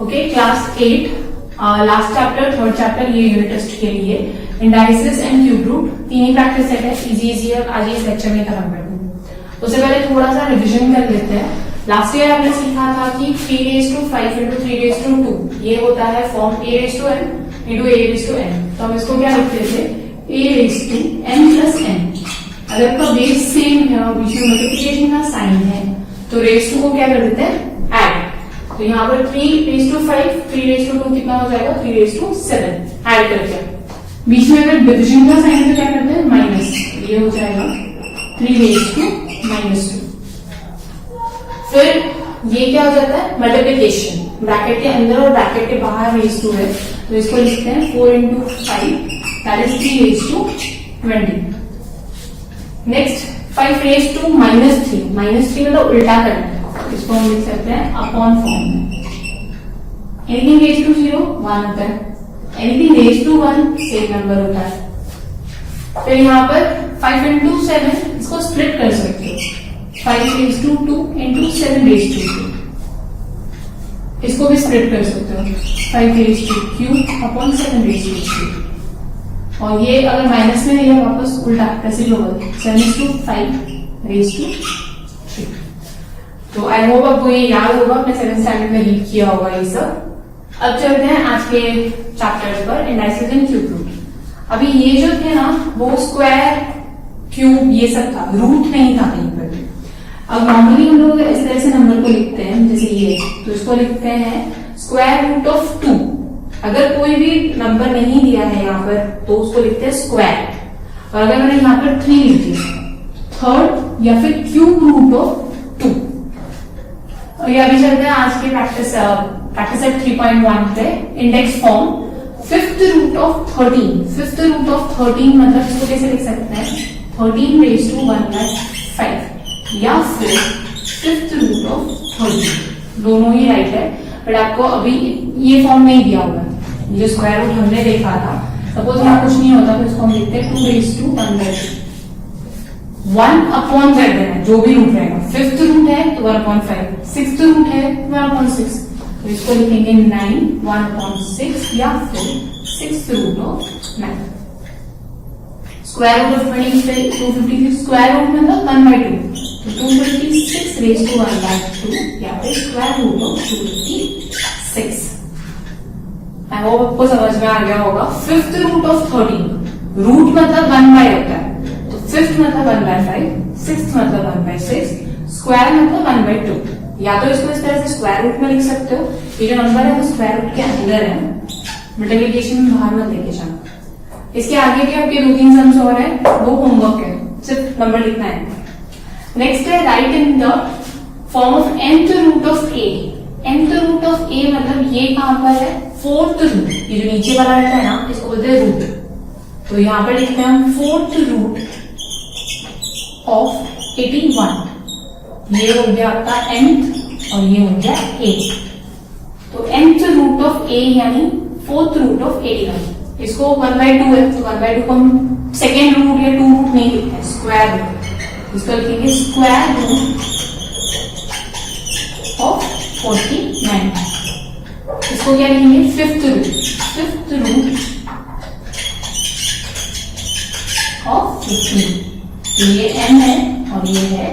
Okay, class 8 last chapter, third chapter, ये unit test के लिए इंडाइसिस एंड क्यूब रूट तीन ही प्रैक्टिस सेट है, इजी है, आज इस लेक्चर में खत्म कर दूंगी। उससे पहले थोड़ा सा रिविजन कर लेते हैं। लास्ट ईयर आपने सीखा था कि 3^5 into 3^2 ये होता है फॉर्म a⁻n into a⁻n। तो हम इसको क्या लिखते थे, a⁻n+n। अगर आपका बेस सेम है और बीच में मल्टीप्लिकेशन का साइन है तो रेस टू को क्या कर देते हैं, ऐड। तो यहाँ पर 3^5 3^2 कितना हो जाएगा, 3^7 ऐड करके। बीच में अगर डिविजन का साइन है तो क्या करते हैं, माइनस, ये हो जाएगा 3^-2। फिर ये क्या हो जाता है, मल्टीप्लिकेशन, ब्रैकेट के अंदर और ब्रैकेट के बाहर रेस टू है तो इसको लिखते हैं 4 into 5 दैट इज 3^20। नेक्स्ट 5^-3 -3 मतलब उल्टा करना है, इसको हम लिख सकते हैं अपॉन फॉर्म में। एनीथिंग रेज टू 0 1 होता है, anything raise to 1 same number होता है। फिर यहाँ पर 5 into 7 इसको स्प्लिट कर सकते हो, 5^2 into 7^2 इसको भी स्प्लिट कर सकते हो, 5^3 अपॉन 7^3। और ये अगर माइनस में है वापस उल्टा कैसे होगा, 7/5^3। तो आई होप आपको ये याद होगा, अपने 7th स्टैंडर्ड में रीड किया होगा ये सब। अब चलते हैं आज के चैप्टर्स पर, इंडाइसिस एंड क्यूब रूट। अभी ये जो थे ना वो स्क्वायर क्यूब ये सब था, रूट नहीं था कहीं पर भी। अब नॉर्मली हम लोग इस तरह से नंबर को लिखते हैं, जैसे ये, तो इसको लिखते हैं स्क्वायर रूट ऑफ 2। अगर कोई भी नंबर नहीं दिया है यहाँ पर तो उसको लिखते हैं स्क्वायर। और अगर मैंने यहाँ पर 3 लिख दिया, थर्ड या फिर क्यूब रूट ऑफ 2। और ये अभी चलते हैं आज के प्रैक्टिस सेट 3.1 पे, index form. 5th root of 13 मतलब इसको कैसे लिख सकते हैं, 13^1/5 या फिर 5th रूट ऑफ 13, दोनों ही राइट है। बट आपको अभी ये फॉर्म नहीं दिया होगा, जो स्क्वायर रूट हमने देखा था। सपोज यहाँ कुछ नहीं होता तो इसको हम लिखते हैं 2^1/2, 1 अपॉन कर देना जो भी रूट रहेगा। 5th रूट है तो 1/5, 6th रूट है 1/6, तो इसको लिखेंगे 9 1/6 या फिर 6th root of 9। Square root of 256, square root मतलब 1/2, तो 256^1/2 या फिर square root of 256। I hope आपको समझ में आ गया होगा। 5th रूट ऑफ 13, रूट मतलब 1/, होता है, तो 5th मतलब 1/5, 6th मतलब 1/6, स्क्वायर मतलब 1/2। या तो इसको इस तरह से स्क्वायर रूट में लिख सकते हो, ये जो नंबर है वो स्क्वायर रूट के अंदर है, मल्टीप्लिकेशन में बाहर मत लेके जाना। इसके आगे भी आपके 2-3 सम्स और है, वो होमवर्क है, सिर्फ नंबर लिखना है। नेक्स्ट है write in the form of nth root of a। nth root of a मतलब ये कहां पर है, 4th रूट, ये जो नीचे वाला रहता है ना इसको बोलते हैं रूट। तो यहां पर लिखते हैं हम 4th रूट ऑफ 81। ये हो गया आपका nth और ये हो गया a। तो nth रूट ऑफ a यानी 4th रूट ऑफ 81। इसको 1/2 है तो 1/2 को हम सेकेंड रूट या 2 रूट नहीं लिखते हैं, स्क्वायर रूट। इसको लिखेंगे स्क्वायर रूट ऑफ 49। इसको क्या लिखेंगे, 5th रूट ऑफ 15। ये n है और ये है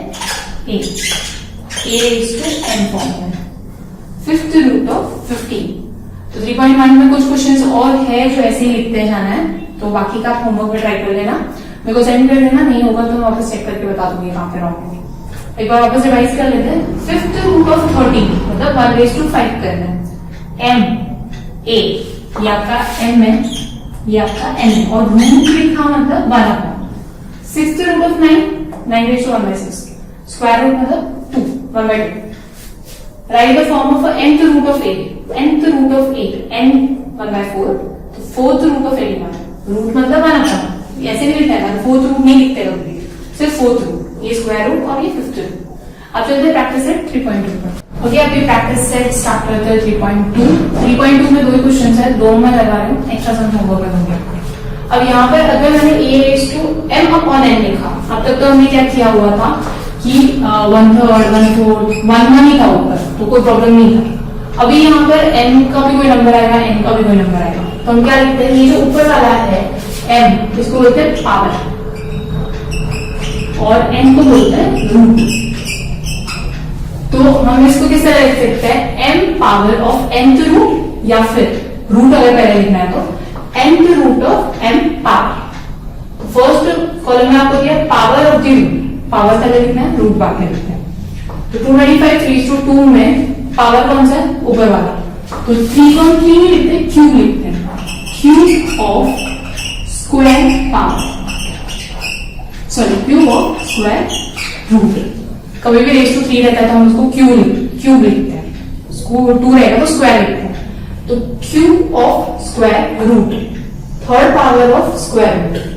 a/n फॉर्म है, 5th रूट ऑफ 15। तो 3.1 में कुछ क्वेश्चंस और है जो ऐसे ही लिखते जाना है, तो बाकी का आप होमवर्क में ट्राई कर लेना, मेरे को सेंड कर देना, नहीं होगा तो मैं वापस चेक करके बता दूंगी कहां पे रॉन्ग है। एक बार वापस रिवाइज कर लेते हैं। 5th रूट ऑफ 13 मतलब 1/5 करना है, m a ये आपका m है, ये आपका n है, और रूट लिखा मतलब 1/. 6th root of 9 square root मतलब 2 1/2। Write the form of nth root of a, nth root of 8 n 1/4, तो 4th रूट ऑफ 81, रूट मतलब 1/, ऐसे नहीं लिखता है, 4th रूट नहीं लिखते कभी, सिर्फ 4th रूट, ये स्क्वायर रूट और ये 5th रूट। अब चलते हैं प्रैक्टिस सेट 3.2 पर। ओके, अब ये प्रैक्टिस सेट स्टार्ट करते हैं 3.2। 3.2 में 2 क्वेश्चन है, 2 में लगा रही हूँ, एक्स्ट्रा सम होमवर्क करूंगी आपको। अब यहाँ पर अगर मैंने a/m/n लिखा, अब तक तो हमने क्या किया हुआ था कि 1/3 1/4 1 ही था ऊपर, तो कोई प्रॉब्लम नहीं था। अभी यहाँ पर m का भी कोई नंबर आएगा, n का भी कोई नंबर आएगा, तो हम क्या लिखते हैं, ये जो ऊपर वाला है m, इसको बोलते हैं पावर, और n को बोलते हैं रूट। तो हम इसको किस तरह लिख सकते हैं, m power of nth root, या फिर रूट अगर पहले लिखना है तो nth root of m power. First column में आपको दिया power of the root, power पहले लिखना है, रूट बाद में लिखना है। तो 225 3/2 में पावर कौन सा है, ऊपर वाला, तो 3 को 3 नहीं लिखते, क्यूब लिखते हैं, cube of square power, sorry cube of square root. कभी भी रेस टू 3 रहता है तो हम उसको क्यूब लिखते हैं, उसको 2 रहेगा तो स्क्वायर लिखते हैं। तो cube of square root, third power of square root.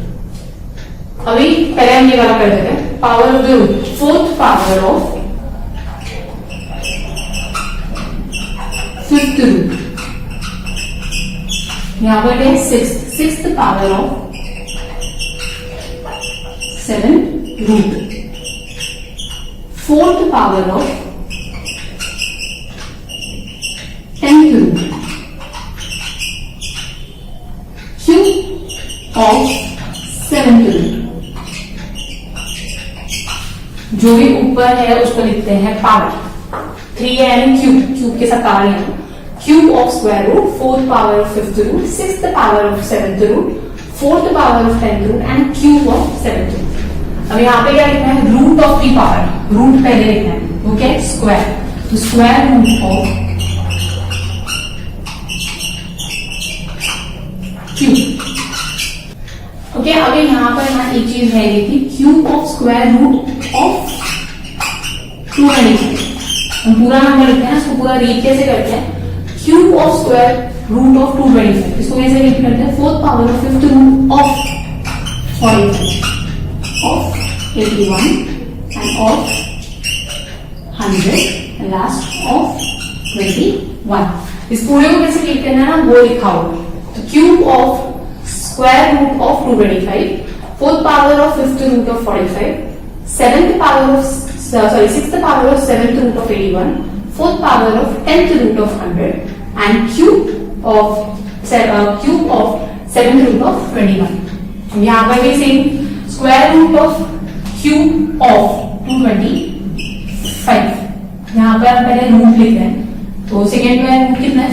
अभी पहले हम ये वाला कर देते हैं, power of the root, fourth power of fifth root, यहां पर है sixth power of seventh root, fourth power of 10th root, cube of 7th root. जो भी ऊपर है उसको लिखते हैं पावर, 3 है यानी क्यूब के साथ पावर है, cube of square root, fourth power of 5th root, 6th power of 7th root, 4th power of 10th root and cube of 7th root. अब यहाँ पे क्या लिखना है, root of the power, root पहले लिखना है, वो क्या है, स्क्वायर, तो square root of cube. Okay, अभी यहाँ पर ना एक चीज है कि cube of square root of 225, हम पूरा नंबर लिखते हैं, इसको पूरा रीड कैसे करते हैं, cube of square root of 225, इसको कैसे रीड करते हैं, fourth power of 5th root of 45 of 81 and of 100 and last of 21। इस पूरे को कैसे रीड करना है ना, वो लिखा होगा, तो cube of square root of 225, fourth power of 5th root of 45, seventh power of sixth power of 7th root of 81, fourth power of 10th root of 100 and cube of 7th root of 21। यहाँ पर भी same, square root of cube of 225, यहाँ पर हम पहले root लिखते हैं, तो सेकेंड में रूट कितना है,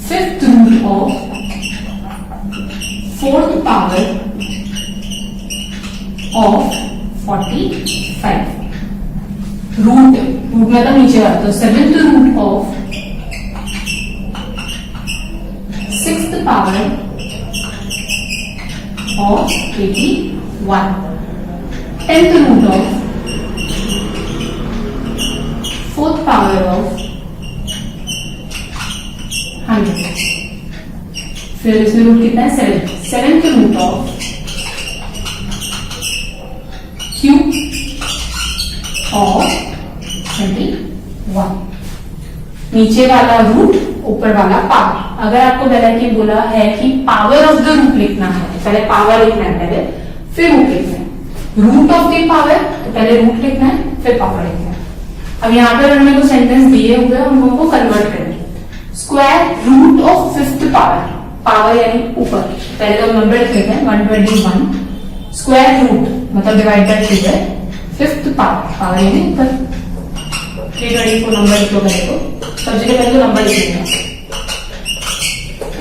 fifth root of fourth power of 45, root मतलब नीचे वाला, तो 7th root of 6th power of 81, 10th root of 4th power of 100, फिर इसमें रूट कितना है, 7th root of cube of 21, नीचे वाला रूट ऊपर वाला पावर। अगर आपको पहले की बोला है कि पावर ऑफ द रूट लिखना है, पहले पावर लिखना है, पहले फिर रूट लिखना है, रूट ऑफ द पावर तो पहले रूट लिखना है फिर पावर लिखना है। अब यहाँ पर उन्होंने कुछ सेंटेंस दिए हुए हैं, उनको कन्वर्ट करेंगे, square root of 5th power, power यानी ऊपर, पहले तो नंबर लिख देते हैं 121, स्क्वायर रूट मतलब डिवाइड बाय 3 है, 5th पावर, पावर यानी ऊपर, 324 नंबर लिखो पहले तो, सब जगह पहले तो नंबर लिखेंगे।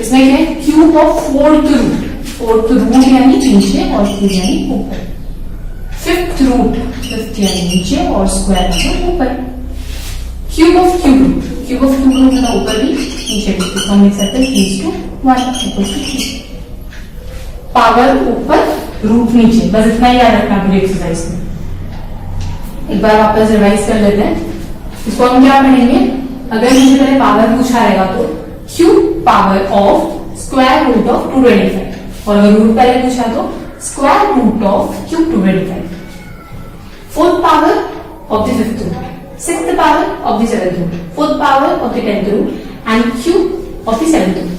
इसमें क्या है, क्यूब ऑफ 4th रूट यानी नीचे और क्यूब यानी ऊपर, 5th रूट 5th यानी नीचे और स्क्वायर मतलब ऊपर, क्यूब ऑफ क्यूब रूट मतलब ऊपर भी नीचे भी, तो हम लिख सकते हैं 3:1 पावर ऊपर रूट नीचे, बस इतना ही याद रखना पूरी एक्सरसाइज में। एक बार वापस रिवाइज कर लेते हैं, इसको हम क्या पढ़ेंगे, अगर मुझे पहले पावर पूछा रहेगा तो cube power of square root of 225, और अगर रूट पहले पूछा तो square root of cube 225, fourth power of the 5th root, 6th power of the 7th root, fourth power of the 10th root and cube of the 7th root,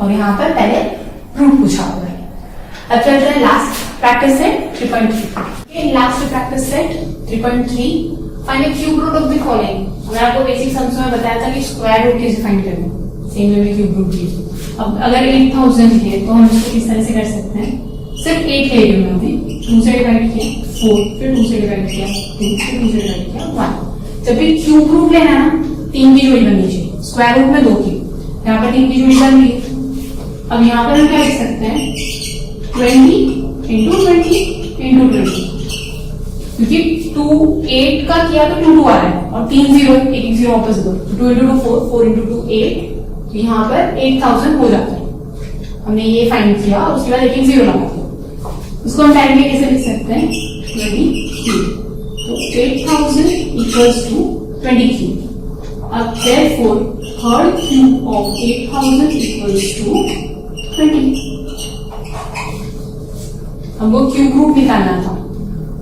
और यहाँ पर पहले root पूछा होगा। अब चलते हैं last practice set 3.3। Last practice set 3.3 find the cube root of the following. मैंने आपको बेसिक सम्स में बताया था कि स्क्वायर रूट कैसे फाइंड करना, सेम वे में क्यूब रूट भी। अब अगर 8000 है तो हम इसको किस तरह से कर सकते हैं, सिर्फ 8 ले लिया हमने, 2 से डिवाइड किया 4, फिर 2 से डिवाइड किया 2, फिर 2 से डिवाइड किया 1। जब भी क्यूब रूट लेना है ना, 3 की जोड़ी बननी चाहिए, स्क्वायर रूट में 2 की, यहाँ पर 3 की जोड़ी बन गई। अब यहाँ पर हम क्या लिख सकते हैं, 20 इंटू 20 इंटू 20, क्योंकि 2 8 का किया तो 2 2 आ रहा है और 3 0 एक 0 वापस दो, 2 इंटू 2 4, 4 इंटू 2 8, तो यहाँ पर 8000 हो जाता है। हमने ये फाइंड किया और उसके बाद एक 0 लगा दिया। उसको हम डायरेक्टली कैसे लिख सकते हैं, 23, तो 8000 इक्वल्स टू 23। अब therefore third cube of 8000 equals to 20। हमको क्यूब रूट निकालना था।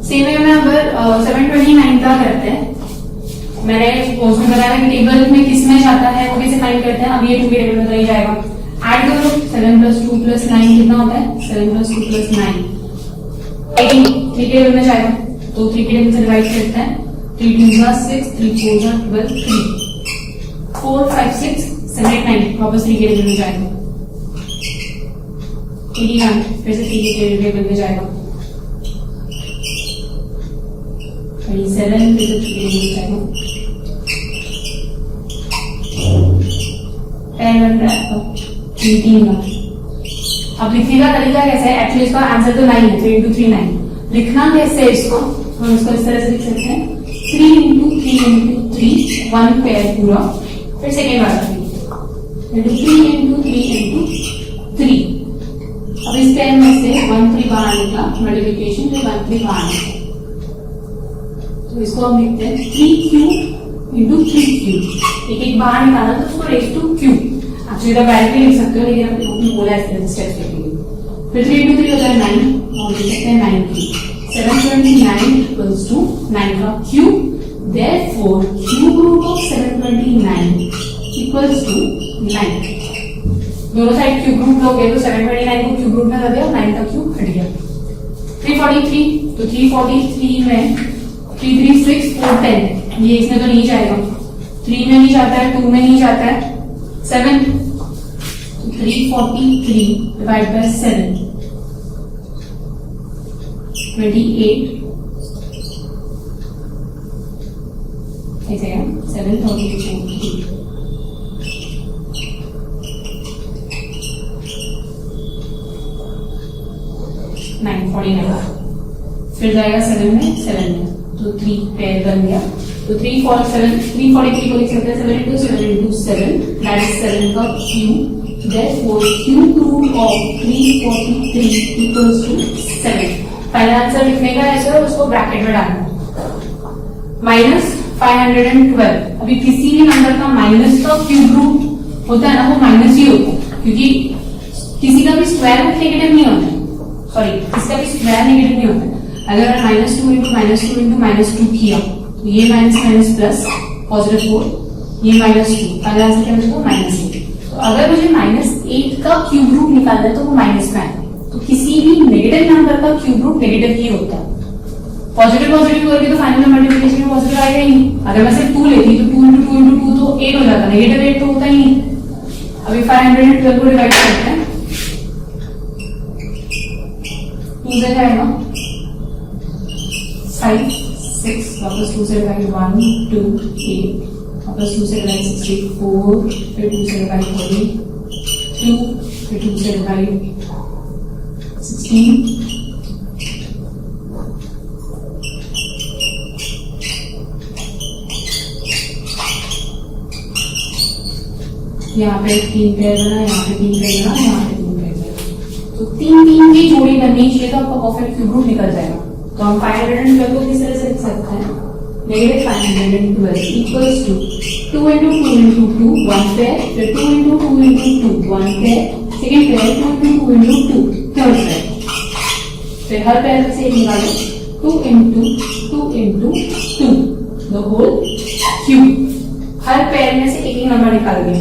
सेम वे में अगर 729 का करते हैं, मैंने उसमें बताया कि टेबल में किस में जाता है वो कैसे फाइंड करते हैं। अब ये 2 के टेबल में नहीं जाएगा, ऐड करो 7 + 2 + 9 कितना होता है, 7 + 2 + 9 18, 3 के टेबल में जाएगा तो 3 के टेबल से डिवाइड करते हैं, 3 2 = 6, 3 4 = 12, 3 4 5 6 7 8 9 वापस 3 के टेबल में जाएगा, 81 फिर से 3 के टेबल में जाएगा, 27 फिर से 3 के टेबल में जाएगा, 10 बन रहा है तो 18 का। अब लिखने का तरीका कैसे है, एक्चुअली इसका आंसर तो 9 है, 3 इंटू 3 9। लिखना कैसे है इसको, हम इसको इस तरह से लिख सकते हैं, 3 इंटू 3 इंटू 3 1 पेयर पूरा, फिर सेकेंड वाला 3 इंटू 3 इंटू 3। अब इस पेयर में से 1 3 बाहर निकला, मल्टीप्लिकेशन फिर 1 3 बाहर निकला, तो इसको हम लिखते हैं 3 क्यूब इंटू 3 क्यूब। एक एक बाहर निकाला तो उसको रेज टू क्यूब, एक्चुअली तो डायरेक्टली लिख सकते हो, लेकिन हमने बोला इस तरह से स्टेप्स लिखेंगे। फिर 3 इंटू 3 होता है 9, और लिख सकते हैं 9 क्यूब, 729 इक्वल्स टू 9 का cube. Therefore, cube root of 729 equals to 9। दोनों साइड क्यूब रूट लोगे तो 729 को क्यूब रूट में रख दिया, 9 का क्यूब हट गया। 343, तो 343 में 3 3 6 4 10, ये इसमें तो नहीं जाएगा, 3 में नहीं जाता है, 2 में नहीं जाता है, 7, 343 डिवाइड बाय 7 28, ऐसे 732 949, फिर जाएगा 7 में, 7 में तो 3 पेयर बन गया, तो 343 को लिख सकते हैं 7 इंटू 7 इंटू 7, दैट इज 7 का cube. Therefore, cube root of 343 equals to 7। Final answer लिखने का ऐसे और उसको ब्रैकेट में डालना, -512। अभी किसी भी नंबर का माइनस का क्यूब रूट होता है ना, वो माइनस ही होता है, क्योंकि किसी का भी स्क्वायर रूट नेगेटिव नहीं होता है, सॉरी किसी का भी स्क्वायर नेगेटिव नहीं होता है। अगर -2 इंटू -2 किया तो ये माइनस माइनस प्लस +4, ये -2, फाइनल आंसर क्या मिलेगा -8। तो अगर मुझे -8 का क्यूब रूट निकालना है तो वो माइनस में आएगा, तो किसी भी नेगेटिव नंबर का क्यूब रूट नेगेटिव ही होता है। पॉजिटिव करके तो फाइनल में मल्टीप्लिकेशन में पॉजिटिव आएगा ही नहीं। अगर मैं सिर्फ 2 लेती तो 2 इंटू 2 इंटू 2 तो 8 हो जाता, नेगेटिव 8 तो होता ही नहीं। अभी 512 को डिवाइड करते हैं, 2 से जाएगा 5 6, वापस 2 से डिवाइड 1 2 8, वापस 2 से डिवाइड 64, फिर 2 से डिवाइड 42, फिर 2 से डिवाइड 16, यहाँ पे 3 पेयर बना, यहाँ पे 3 पेयर बना, यहाँ पे 3 पेयर बना, तो 3 की जोड़ी बननी चाहिए तो आपका परफेक्ट क्यूब रूट निकल जाएगा। तो हम 512 को किस तरह से लिख सकते हैं, -512 equals to 2 into 2 into 2 1 pair, फिर 2 into 2 into 2 1 pair, second pair 2 into 2 into 2 third pair, फिर हर पेयर में से एक निकालो, 2 into 2 into 2 the whole cube. हर पेयर में से एक नंबर निकाल दिया,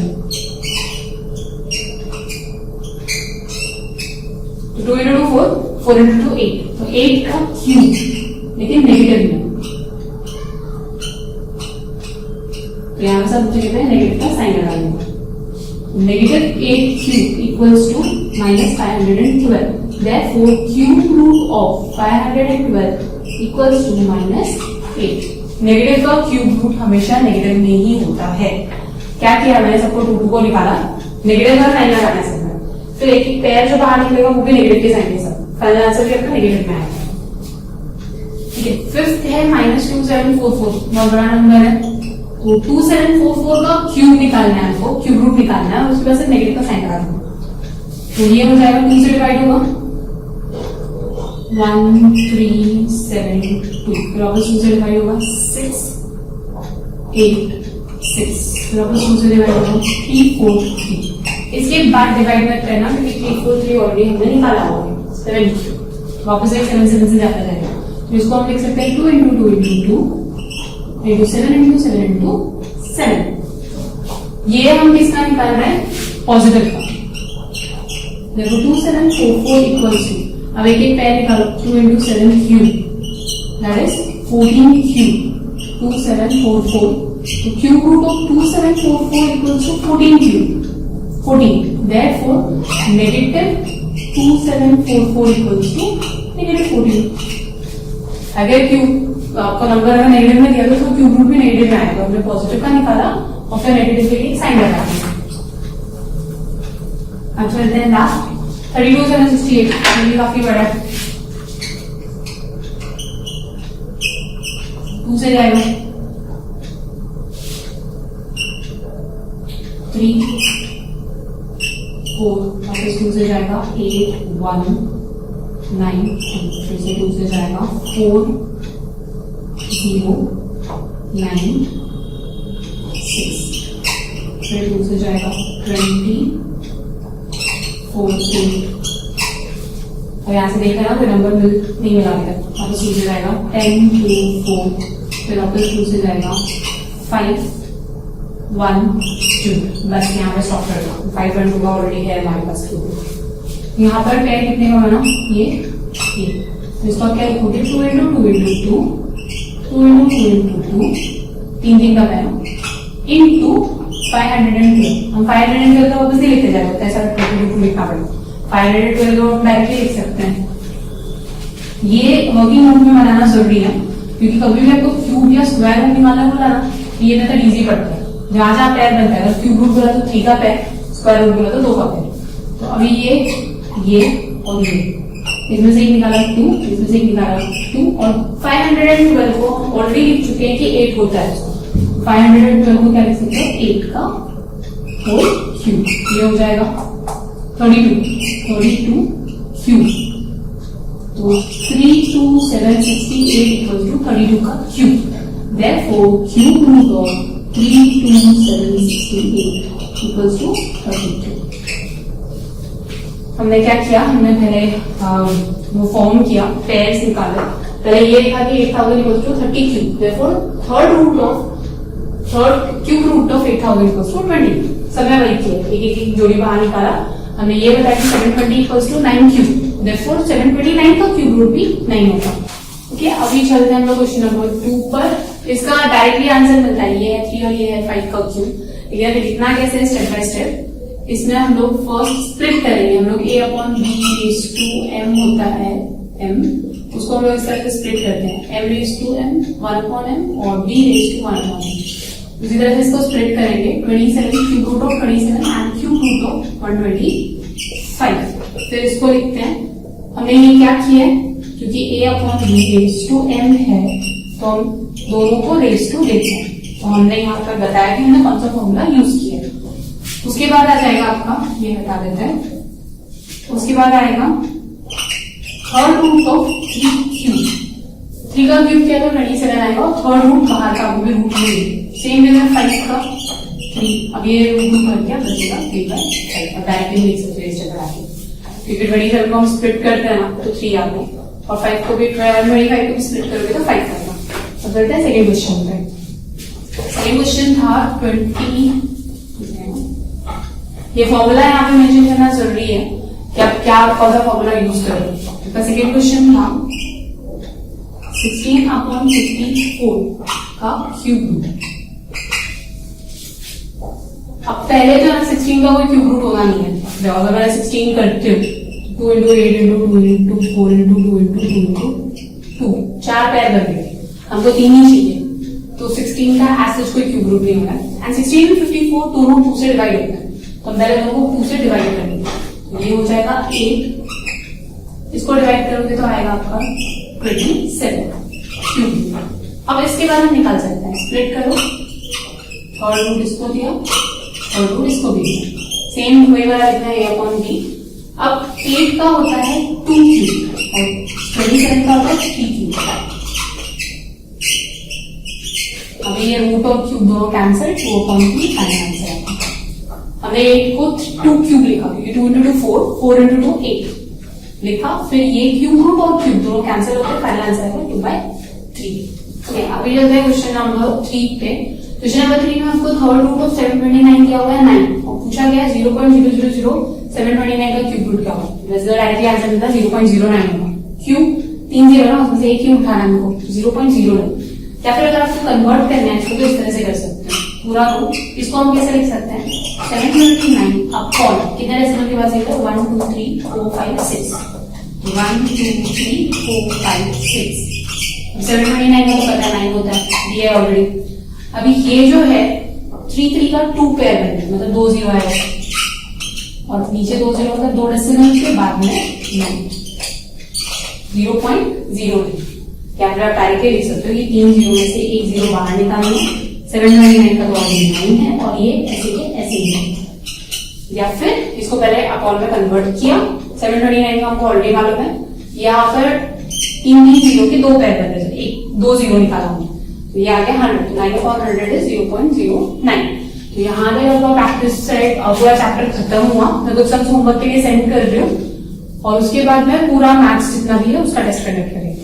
2 इंटू 2 4, 4 इंटू 2 8, तो 8 का क्यूब, लेकिन नेगेटिव में। तो यहाँ पे सब जगह पे नेगेटिव का साइन लगा दूंगा। Negative 8 cube equals to minus 512। Therefore, cube root of 512 equals to minus 8. Negative का क्यूब रूट हमेशा नेगेटिव में ही होता है। क्या किया मैंने, सबको 2 को निकाला, नेगेटिव का साइन लगाना है सब, फिर एक एक पेयर जो बाहर निकलेगा वो भी नेगेटिव के साइन के साथ, फाइनल आंसर भी आपका नेगेटिव में आएगा। ठीक है, फिफ्थ है -2744, बहुत बड़ा नंबर है, तो 2744 का क्यूब निकालना है हमको, क्यूब रूट निकालना है, उसके बाद से नेगेटिव का साइन लगा दूंगा, तो ये हो जाएगा 2 से डिवाइड होगा 1372, फिर वापस 2 से डिवाइड होगा 6 8 6, फिर वापस 2 से डिवाइड होगा 343। इसके बाद डिवाइड मत करना क्योंकि 343 ऑलरेडी हमने निकाला होगा 7, वापस एक 7 से जाता जाएगा, तो इसको हम लिख सकते हैं 2 into 2 into 2 into 7 into 7 into 7। ये हम किसका निकाल रहे हैं, पॉजिटिव का। देखो 2744 इक्वल्स टू, अब एक एक पैर निकालो, 2 into 7 cube, that is 14 cube, 2744, तो cube root of 2744 equals to 14 cube, 14, therefore negative 2744 equals to negative 14। अगर क्यूब आपका नंबर अगर नेगेटिव में दिया तो क्यूब रूट भी नेगेटिव में आएगा, हमने पॉजिटिव का निकाला और फिर नेगेटिव के लिए साइन लगा दिया। अब चलते हैं लास्ट 32,768, ये काफी बड़ा है, 2 से जाएगा 3 4, वापस 2 से जाएगा 8 1 9, फिर से 2 से जाएगा 4 0 9 6, फिर 2 से जाएगा 20 4 2, और यहाँ से देखा ना कोई नंबर नहीं मिला अभी तक, वापस 2 से जाएगा 10 2 4, फिर वापस 2 से जाएगा 5 1 2, बस यहाँ पे स्टॉप कर दो, 5 1 2 का ऑलरेडी है हमारे पास क्यूब। यहाँ पर पैर कितने का बना, ये तो इसका क्या लिखोगे, 2 into 2 into 2 2 into 2 into 2, 3 का पैर into 512, हम 512 का वापस ही लिखते जाएगा, ऐसा लिखना पड़ेगा, 512 को हम डायरेक्टली लिख सकते हैं। ये वर्किंग नोट में बनाना जरूरी है क्योंकि कभी भी आपको क्यूब या स्क्वायर रूट निकालना बोला ना, ये मेथड इजी पड़ता है, जहां जहां पैर बनता है, अगर क्यूब रूट बोला तो 3 का पैर, स्क्वायर रूट बोला तो 2 का पैर। तो अभी ये और ये, इसमें से एक निकाला 2, इसमें से एक निकाला 2, और 512 को ऑलरेडी लिख चुके हैं कि 8 होता है, 512 को क्या लिख सकते हैं, 8 का होल क्यूब, ये हो जाएगा 32 क्यूब, तो 32768 इक्वल टू 32 का cube, therefore cube root of 32768 equal to 32। हमने क्या किया, हमने पहले वो फॉर्म किया, पेयर्स निकाले, पहले ये लिखा कि 8000 equal to 30 cube, therefore third cube root of 8000 equal to 20। सब में वही किया, एक एक जोड़ी बाहर निकाला, हमने ये बताया कि 720 इक्वल्स टू 9 क्यूब, therefore 729 का क्यूब रूट भी 9 होगा। ओके, अभी चलते हैं हम लोग क्वेश्चन नंबर 2 पर। इसका डायरेक्टली आंसर मिलता है, ये है 3 और ये है 5 का क्यूब। ये लिखना कैसे है, स्टेप बाय स्टेप। इसमें हम लोग फर्स्ट स्प्लिट करेंगे, हम लोग a/b/m होता है m, उसको हम लोग इस तरह से स्प्लिट करते हैं, m/m 1/m और b/1/m। इसी तरह से इसको स्प्लिट करेंगे, 27 cube root of 27 and cube root of 125। फिर इसको लिखते हैं, हमने ये क्या किया है, क्योंकि a/b/m है तो हम दोनों को रेज टू लेते हैं, तो हमने यहाँ पर बताया कि हमने कौन सा फॉर्मूला यूज किया है। उसके बाद आ जाएगा आपका, ये हटा देते हैं, उसके बाद आएगा थर्ड रूट ऑफ 3 क्यूब, 3 का क्यूब किया तो 27 आएगा, और थर्ड रूट बाहर का वो भी रूट में सेम वे में 5 का 3, अब ये रूट भर गया, बचेगा 3/5, और डायरेक्टली लिख सकते हैं इस जगह आके, क्योंकि 27 को हम स्प्लिट करते हैं ना तो 3 आ गए, और 5 को भी 25 को भी स्प्लिट करोगे तो 5 आएगा। अब चलते हैं सेकेंड क्वेश्चन पे। सेकेंड क्वेश्चन था 20, ये फॉर्मूला यहाँ पे मेंशन करना जरूरी है कि आप क्या कौन सा फॉर्मूला यूज करें। तो सेकेंड क्वेश्चन था 16/54 का क्यूब रूट। अब पहले जो है 16 का कोई क्यूब रूट होना नहीं है। जब अगर मैं 16 करती हूँ 2 into 8 into 2 into 4 into 2 into 2 into 2 4 पैर कर देंगे, हमको 3 ही चाहिए, तो 16 का एज कोई क्यूब रूट नहीं होगा। एंड 16 और 54 दोनों 2 से डिवाइड होता है, तो हम पहले दोनों को 2 से डिवाइड करेंगे, तो ये हो जाएगा 8, इसको डिवाइड करोगे तो आएगा आपका 27 क्यूब। अब इसके बाद हम निकाल सकते हैं, स्प्लिट करो, थर्ड रूट इसको दिया और रूट इसको भी दिया, सेम वही वाला लिखना है a अपॉन b। अब 8 का होता है 2 क्यूब और 27 का होता है 3 क्यूब। अभी ये रूट और क्यूब दोनों कैंसिल, 2 अपॉन 3 फाइनल आंसर है। हमने 8 को 2 क्यूब लिखा, क्योंकि 2 इंटू 2 4, 4 इंटू 2 8 लिखा, फिर ये क्यूब रूट और क्यूब दोनों कैंसिल होते हैं, फाइनल आंसर है 2/3। ओके, अभी चलते हैं क्वेश्चन नंबर 3 पे। क्वेश्चन नंबर 3 में आपको थर्ड रूट ऑफ 729 दिया हुआ है 9 और पूछा गया 0.000 का क्यूब रूट क्या होगा। डायरेक्टली आंसर मिलता है 0.09 होगा, क्यूब 3 0 ना, उसमें से एक क्यूब उठाना हमको 0.09। या फिर अगर आपको कन्वर्ट करना है इसको तो इस तरह से कर सकते हैं, पूरा रूट इसको हम कैसे लिख सकते हैं 729 अपॉन कितने डेसिमल के बाद 1 2 3 4 5 6 1 2 3 4 5 6 729 का तो पता 9 होता है, दिया है ऑलरेडी। अभी ये जो है 3 3 का 2 पेयर बने, मतलब 2 0 आएगा और नीचे 2 0 होता है, 2 डेसिमल के बाद में 0.09। क्या आप डायरेक्टली लिख सकते हो, ये 3 0 में से एक 0 बाहर निकालना, 729 का तो ऑलरेडी 9 है और ये ऐसे के ऐसे ही है। या फिर इसको पहले अपॉन में कन्वर्ट किया, 729 का हमको ऑलरेडी मालूम है, या फिर 3 0 के 2 पेयर बने, एक 2 0 निकाला हमने, तो ये आ गया 100, तो 9 अपॉन 100 इज 0.09। तो यहाँ पे आपका प्रैक्टिस सेट पूरा चैप्टर खत्म हुआ। मैं कुछ सब होमवर्क के लिए सेंड कर रही हूँ और उसके बाद में पूरा मैथ्स जितना भी है उसका टेस्ट कंडक्ट करेंगे।